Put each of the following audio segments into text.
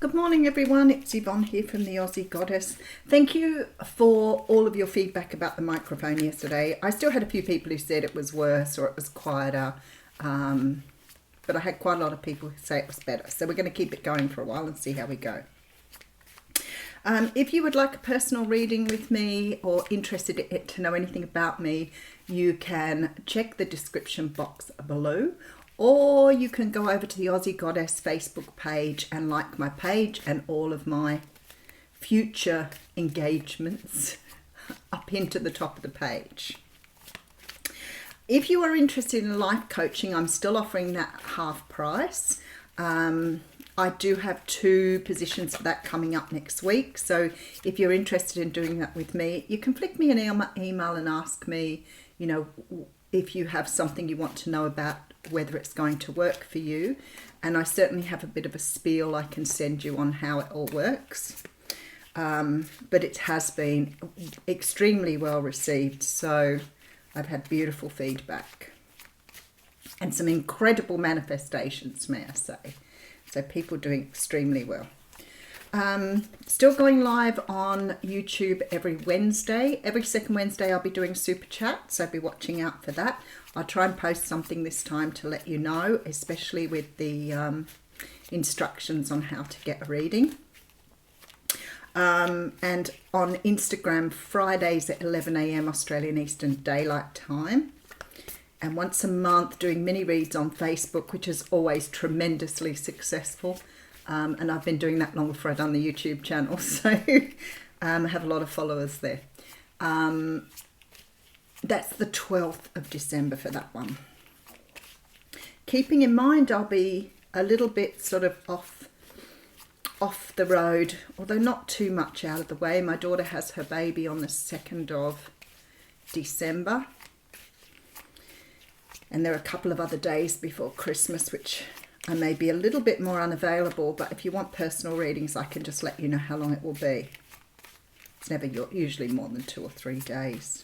Good morning everyone, it's Yvonne here from the Aussie Goddess. Thank you for all of your feedback about the microphone yesterday. I still had a few people who said it was worse or it was quieter, but I had quite a lot of people who say it was better. So we're going to keep it going for a while and see how we go. If you would like a personal reading with me or interested to know anything about me, you can check the description box below. Or you can go over to the Aussie Goddess Facebook page and like my page and all of my future engagements up into the top of the page. If you are interested in life coaching, I'm still offering that half price. I do have 2 positions for that coming up next week. So if you're interested in doing that with me, you can flick me an email and ask me, if you have something you want to know about whether it's going to work for you. And I certainly have a bit of a spiel I can send you on how it all works. But it has been extremely well received. So I've had beautiful feedback and some incredible manifestations, may I say. So people doing extremely well. Still going live on YouTube every Wednesday. Every second Wednesday I'll be doing super chat, so be watching out for that. I'll try and post something this time to let you know, especially with the instructions on how to get a reading. And on Instagram, Fridays at 11 a.m. Australian Eastern Daylight Time. And once a month doing mini reads on Facebook, which is always tremendously successful. And I've been doing that long before I've done the YouTube channel, so I have a lot of followers there. That's the 12th of December for that one. Keeping in mind I'll be a little bit sort of off the road, although not too much out of the way. My daughter has her baby on the 2nd of December. And there are a couple of other days before Christmas, which I may be a little bit more unavailable, but if you want personal readings, I can just let you know how long it will be. It's never usually more than 2 or 3 days.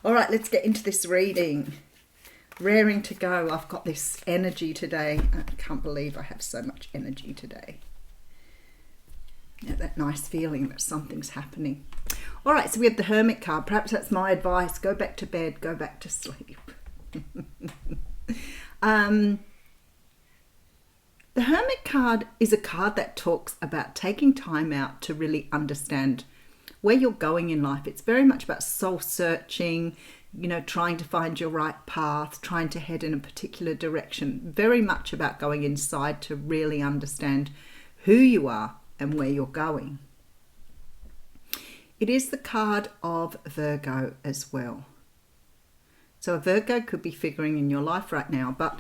All right, let's get into this reading. Raring to go. I've got this energy today. I can't believe I have so much energy today. That nice feeling that something's happening. All right, so we have the Hermit card. Perhaps that's my advice. Go back to bed, go back to sleep. The Hermit card is a card that talks about taking time out to really understand where you're going in life. It's very much about soul searching, trying to find your right path, trying to head in a particular direction. Very much about going inside to really understand who you are and where you're going. It is the card of Virgo as well. So a Virgo could be figuring in your life right now, but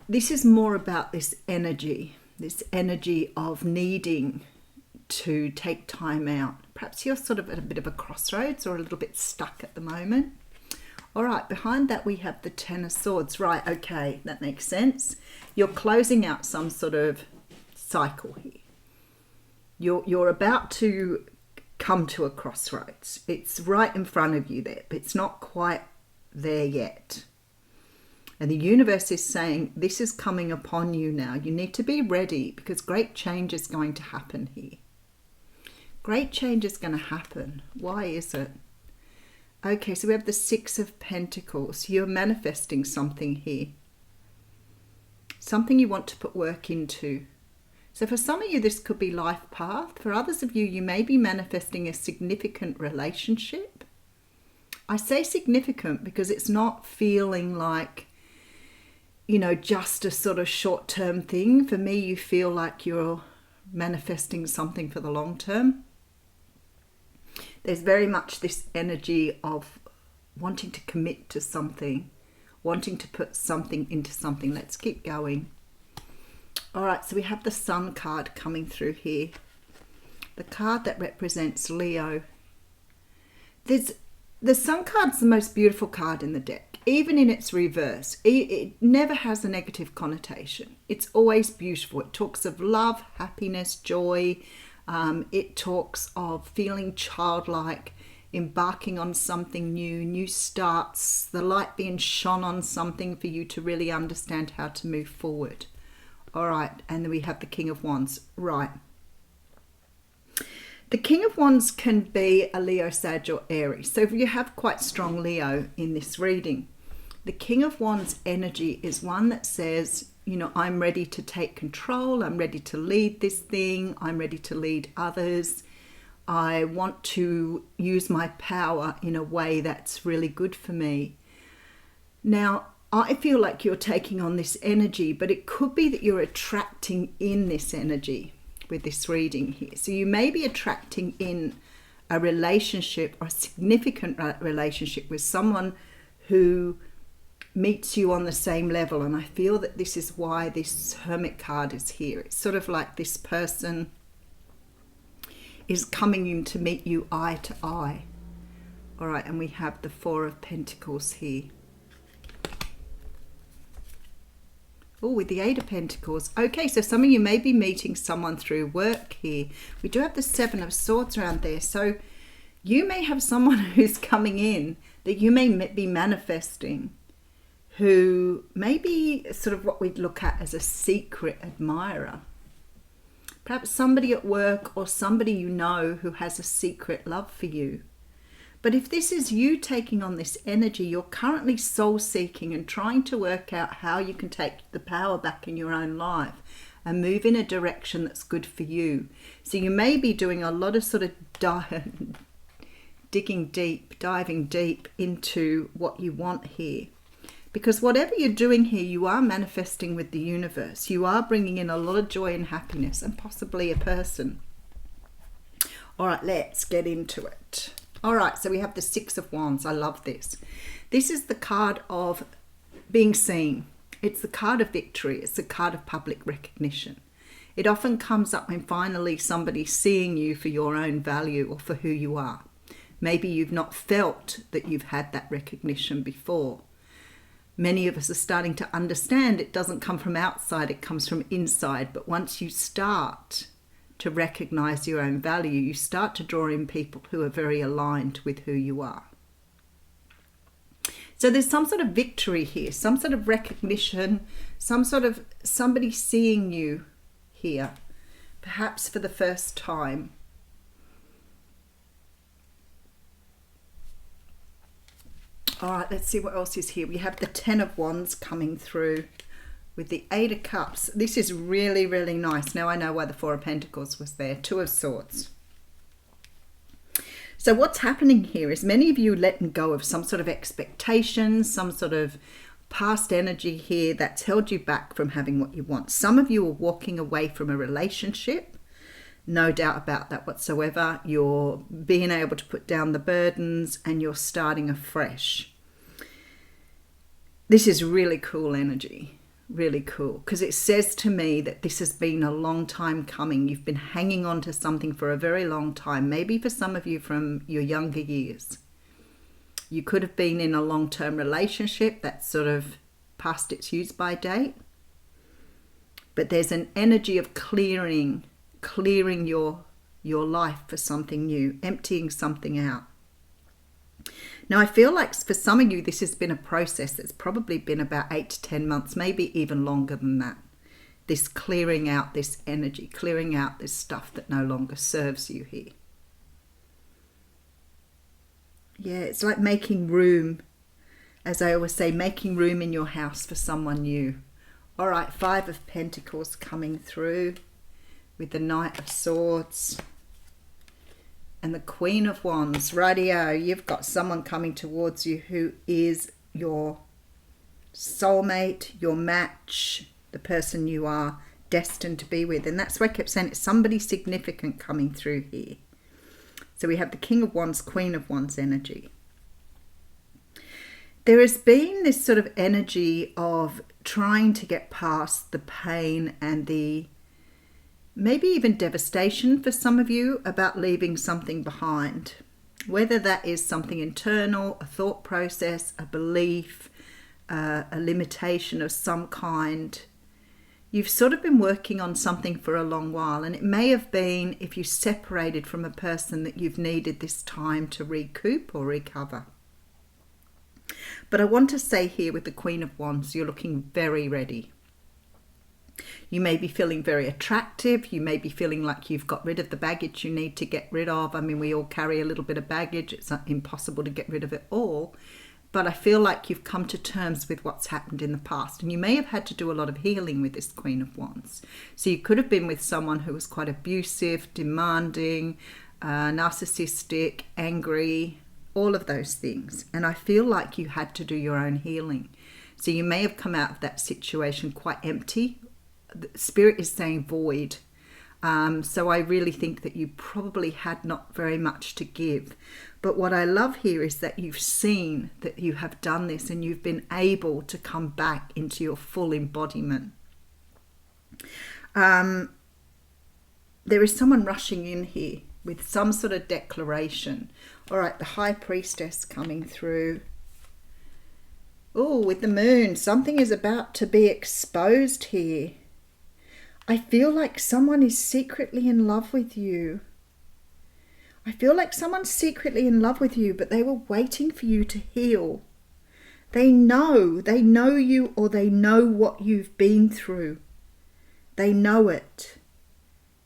this is more about this energy of needing to take time out. Perhaps you're sort of at a bit of a crossroads or a little bit stuck at the moment. All right, behind that we have the 10 of Swords. Right, okay, that makes sense. You're closing out some sort of cycle here. You're about to come to a crossroads. It's right in front of you there, but it's not quite there yet. And the universe is saying, this is coming upon you now. You need to be ready because great change is going to happen here. Great change is going to happen. Why is it? Okay, so we have the 6 of Pentacles. You're manifesting something here. Something you want to put work into. So for some of you, this could be life path. For others of you, you may be manifesting a significant relationship. I say significant because it's not feeling like, just a sort of short-term thing. For me, you feel like you're manifesting something for the long term. There's very much this energy of wanting to commit to something, wanting to put something into something. Let's keep going. All right, so we have the Sun card coming through here. The card that represents Leo. The Sun card's the most beautiful card in the deck, even in its reverse. It never has a negative connotation. It's always beautiful. It talks of love, happiness, joy. It talks of feeling childlike, embarking on something new starts, the light being shone on something for you to really understand how to move forward. All right, and then we have the King of Wands. Right. The King of Wands can be a Leo, Sag or Aries. So if you have quite strong Leo in this reading, the King of Wands energy is one that says, you know, I'm ready to take control. I'm ready to lead this thing. I'm ready to lead others. I want to use my power in a way that's really good for me. Now, I feel like you're taking on this energy, but it could be that you're attracting in this energy with this reading here. So you may be attracting in a relationship or a significant relationship with someone who meets you on the same level. And I feel that this is why this Hermit card is here. It's sort of like this person is coming in to meet you eye to eye. All right, and we have the Four of Pentacles here. Oh, with the Eight of Pentacles. Okay, so some of you may be meeting someone through work here. We do have the Seven of Swords around there. So you may have someone who's coming in that you may be manifesting, who may be sort of what we'd look at as a secret admirer. Perhaps somebody at work or somebody you know who has a secret love for you. But if this is you taking on this energy, you're currently soul seeking and trying to work out how you can take the power back in your own life and move in a direction that's good for you. So you may be doing a lot of sort of diving deep into what you want here. Because whatever you're doing here, you are manifesting with the universe. You are bringing in a lot of joy and happiness and possibly a person. All right, let's get into it. All right, so we have the Six of Wands. I love this. This is the card of being seen. It's the card of victory. It's the card of public recognition. It often comes up when finally somebody's seeing you for your own value or for who you are. Maybe you've not felt that you've had that recognition before. Many of us are starting to understand it doesn't come from outside, it comes from inside. But once you start to recognize your own value, you start to draw in people who are very aligned with who you are. So there's some sort of victory here, some sort of recognition, some sort of somebody seeing you here, perhaps for the first time. All right, let's see what else is here. We have the Ten of Wands coming through with the Eight of Cups. This is really, really nice. Now I know why the Four of Pentacles was there. Two of Swords. So what's happening here is many of you letting go of some sort of expectations, some sort of past energy here that's held you back from having what you want. Some of you are walking away from a relationship. No doubt about that whatsoever. You're being able to put down the burdens and you're starting afresh. This is really cool energy. Really cool, because it says to me that this has been a long time coming. You've been hanging on to something for a very long time, maybe for some of you from your younger years. You could have been in a long-term relationship that's sort of past its use-by date, but there's an energy of clearing your life for something new, emptying something out. Now, I feel like for some of you, this has been a process that's probably been about 8 to 10 months, maybe even longer than that. This clearing out this energy, clearing out this stuff that no longer serves you here. Yeah, it's like making room, as I always say, making room in your house for someone new. All right, Five of Pentacles coming through with the Knight of Swords. And the Queen of Wands. Rightio, you've got someone coming towards you who is your soulmate, your match, the person you are destined to be with. And that's why I kept saying it's somebody significant coming through here. So we have the King of Wands, Queen of Wands energy. There has been this sort of energy of trying to get past the pain and the maybe even devastation for some of you about leaving something behind. Whether that is something internal, a thought process, a belief, a limitation of some kind. You've sort of been working on something for a long while, and it may have been, if you separated from a person, that you've needed this time to recoup or recover. But I want to say here with the Queen of Wands, you're looking very ready. You may be feeling very attractive. You may be feeling like you've got rid of the baggage you need to get rid of. I mean, we all carry a little bit of baggage. It's not impossible to get rid of it all. But I feel like you've come to terms with what's happened in the past. And you may have had to do a lot of healing with this Queen of Wands. So you could have been with someone who was quite abusive, demanding, narcissistic, angry, all of those things. And I feel like you had to do your own healing. So you may have come out of that situation quite empty. The Spirit is saying void. So I really think that you probably had not very much to give. But what I love here is that you've seen that you have done this and you've been able to come back into your full embodiment. There is someone rushing in here with some sort of declaration. All right, the High Priestess coming through. Oh, with the Moon, something is about to be exposed here. I feel like someone is secretly in love with you. I feel like someone's secretly in love with you, but they were waiting for you to heal. They know you, or they know what you've been through. They know it.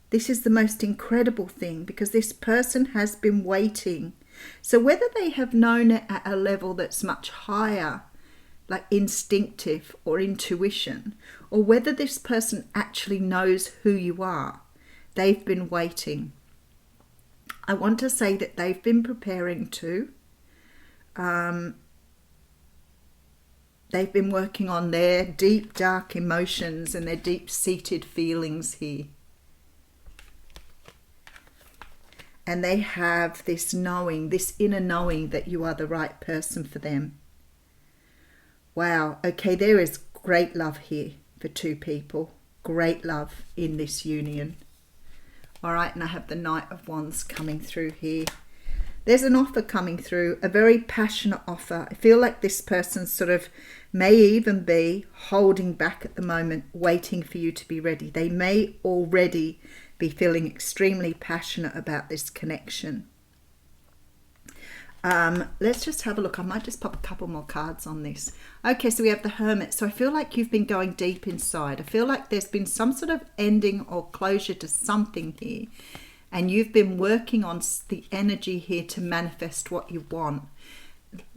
This is the most incredible thing, because this person has been waiting. So whether they have known it at a level that's much higher, like instinctive or intuition, or whether this person actually knows who you are, they've been waiting. I want to say that they've been preparing too. They've been working on their deep, dark emotions and their deep-seated feelings here. And they have this knowing, this inner knowing that you are the right person for them. Wow, okay, there is great love here for two people. Great love in this union. All right, and I have the Knight of Wands coming through here. There's an offer coming through, a very passionate offer. I feel like this person sort of may even be holding back at the moment, waiting for you to be ready. They may already be feeling extremely passionate about this connection. Let's just have a look. I might just pop a couple more cards on this. Okay, so we have the Hermit. So I feel like you've been going deep inside. I feel like there's been some sort of ending or closure to something here. And you've been working on the energy here to manifest what you want.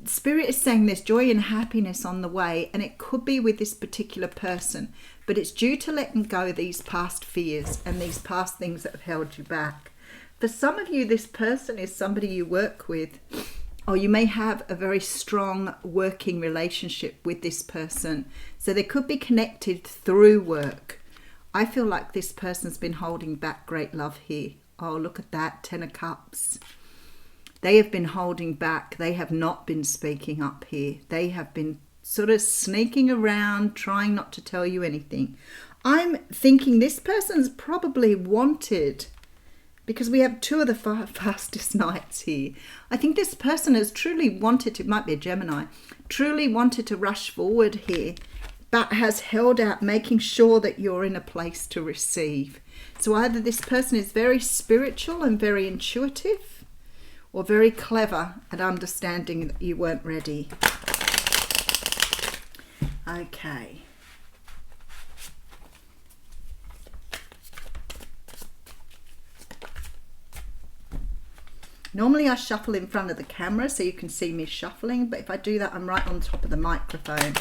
Spirit is saying there's joy and happiness on the way, and it could be with this particular person. But it's due to letting go of these past fears and these past things that have held you back. For some of you, this person is somebody you work with, or you may have a very strong working relationship with this person. So they could be connected through work. I feel like this person's been holding back great love here. Oh, look at that, 10 of Cups. They have been holding back. They have not been speaking up here. They have been sort of sneaking around, trying not to tell you anything. I'm thinking this person's probably wanted, because we have two of the fastest Knights here. I think this person has truly wanted to, it might be a Gemini, truly wanted to rush forward here, but has held out, making sure that you're in a place to receive. So either this person is very spiritual and very intuitive, or very clever at understanding that you weren't ready. Okay. Normally I shuffle in front of the camera so you can see me shuffling, but if I do that, I'm right on top of the microphone.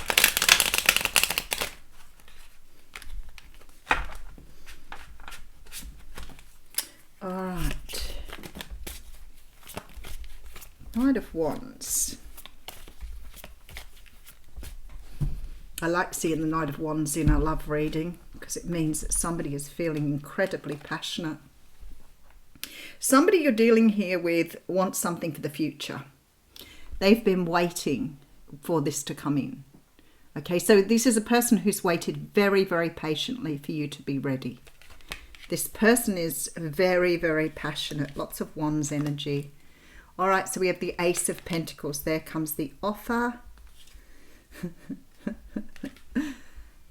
All right. Knight of Wands. I like seeing the Knight of Wands in a love reading because it means that somebody is feeling incredibly passionate. Somebody you're dealing here with wants something for the future. They've been waiting for this to come in. Okay, so this is a person who's waited very, very patiently for you to be ready. This person is very, very passionate. Lots of Wands energy. All right, so we have the Ace of Pentacles. There comes the offer.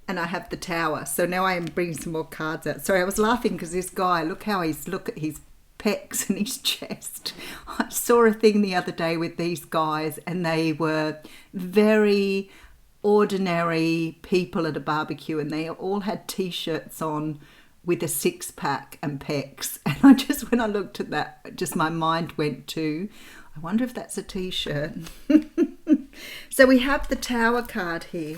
And I have the Tower. So now I am bringing some more cards out. Sorry, I was laughing because this guy, look at his pecs and his chest. I saw a thing the other day with these guys and they were very ordinary people at a barbecue, and they all had t-shirts on with a six-pack and pecs. And I just, when I looked at that, just my mind went to, I wonder if that's a t-shirt. So we have the Tower card here.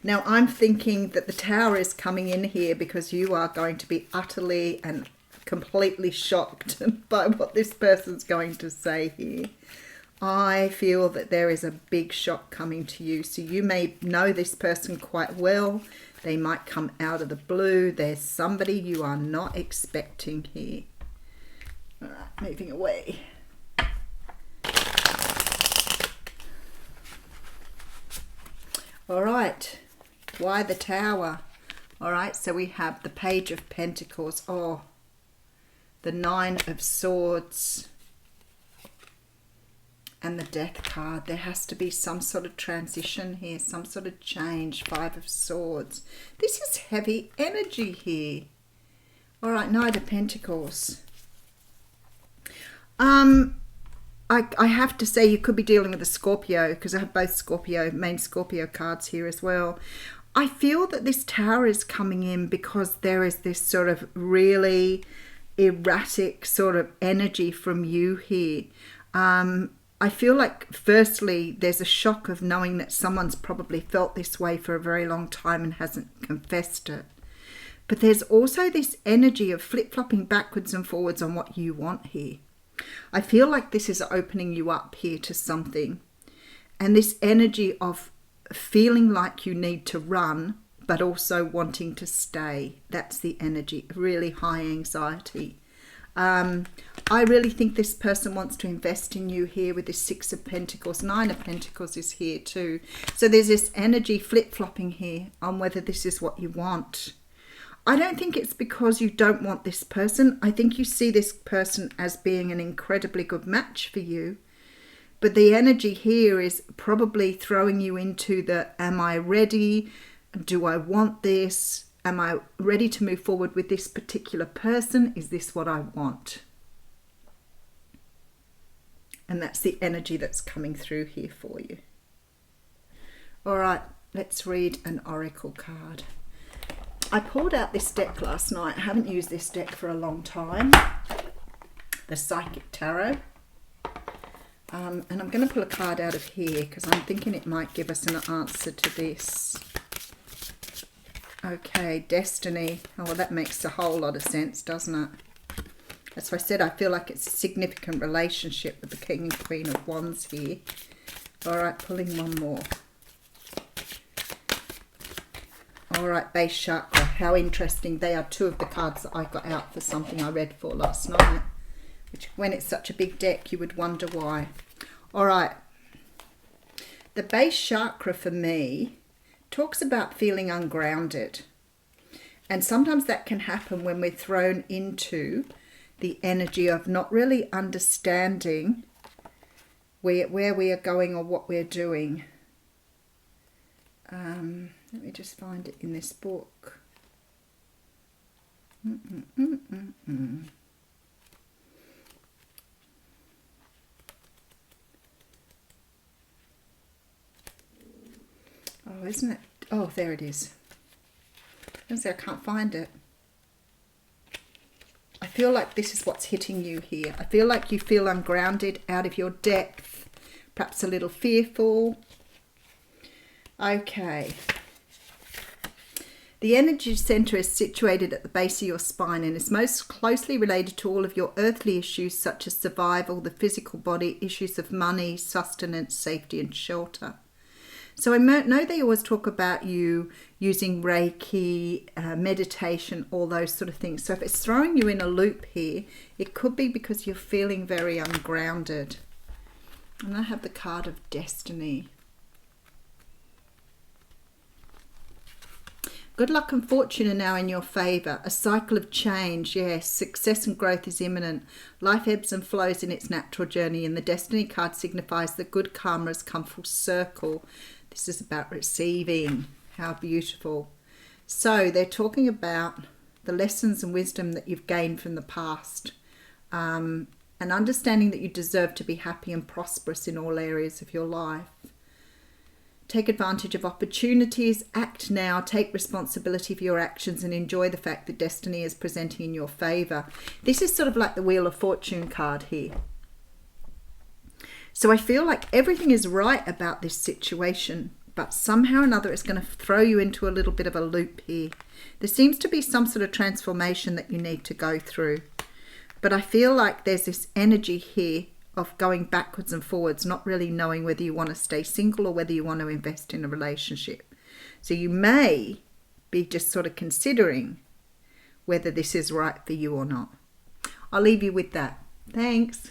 Now I'm thinking that the Tower is coming in here because you are going to be utterly and completely shocked by what this person's going to say here. I feel that there is a big shock coming to you. So you may know this person quite well. They might come out of the blue. There's somebody you are not expecting here. All right, moving away. All right, why the Tower? All right, so we have the Page of Pentacles. Oh, the Nine of Swords. And the Death card. There has to be some sort of transition here, some sort of change. Five of Swords. This is heavy energy here. All right, Knight of Pentacles. I have to say you could be dealing with a Scorpio, because I have both Scorpio, main Scorpio cards here as well. I feel that this Tower is coming in because there is this sort of really erratic sort of energy from you here. I feel like, firstly, there's a shock of knowing that someone's probably felt this way for a very long time and hasn't confessed it. But there's also this energy of flip-flopping backwards and forwards on what you want here. I feel like this is opening you up here to something. And this energy of feeling like you need to run, but also wanting to stay. That's the energy, really high anxiety. I really think this person wants to invest in you here with this Six of Pentacles. Nine of Pentacles is here too. So there's this energy flip-flopping here on whether this is what you want. I don't think it's because you don't want this person. I think you see this person as being an incredibly good match for you. But the energy here is probably throwing you into the, am I ready? Do I want this? Am I ready to move forward with this particular person? Is this what I want? And that's the energy that's coming through here for you. All right, let's read an oracle card. I pulled out this deck last night. I haven't used this deck for a long time. The Psychic Tarot. And I'm going to pull a card out of here because I'm thinking it might give us an answer to this. Okay, Destiny. Oh, well, that makes a whole lot of sense, doesn't it? That's why I said I feel like it's a significant relationship with the King and Queen of Wands here. All right, pulling one more. All right, Base Chakra. How interesting. They are two of the cards that I got out for something I read for last night. Which, when it's such a big deck, you would wonder why. All right. The Base Chakra for me talks about feeling ungrounded. And sometimes that can happen when we're thrown into the energy of not really understanding where we are going or what we're doing. Let me just find it in this book. Oh, isn't it? Oh, there it is. I can't find it. I feel like this is what's hitting you here. I feel like you feel ungrounded, out of your depth, perhaps a little fearful. Okay. The energy center is situated at the base of your spine and is most closely related to all of your earthly issues such as survival, the physical body, issues of money, sustenance, safety and shelter. So I know they always talk about you using Reiki, meditation, all those sort of things. So if it's throwing you in a loop here, it could be because you're feeling very ungrounded. And I have the card of Destiny. Good luck and fortune are now in your favour. A cycle of change, yes. Success and growth is imminent. Life ebbs and flows in its natural journey, and the Destiny card signifies that good karma has come full circle. This is about receiving. How beautiful. So they're talking about the lessons and wisdom that you've gained from the past, and understanding that you deserve to be happy and prosperous in all areas of your life. Take advantage of opportunities, act now, take responsibility for your actions, and enjoy the fact that destiny is presenting in your favor. This is sort of like the Wheel of Fortune card here. So I feel like everything is right about this situation, but somehow or another it's going to throw you into a little bit of a loop here. There seems to be some sort of transformation that you need to go through. But I feel like there's this energy here of going backwards and forwards, not really knowing whether you want to stay single or whether you want to invest in a relationship. So you may be just sort of considering whether this is right for you or not. I'll leave you with that. Thanks.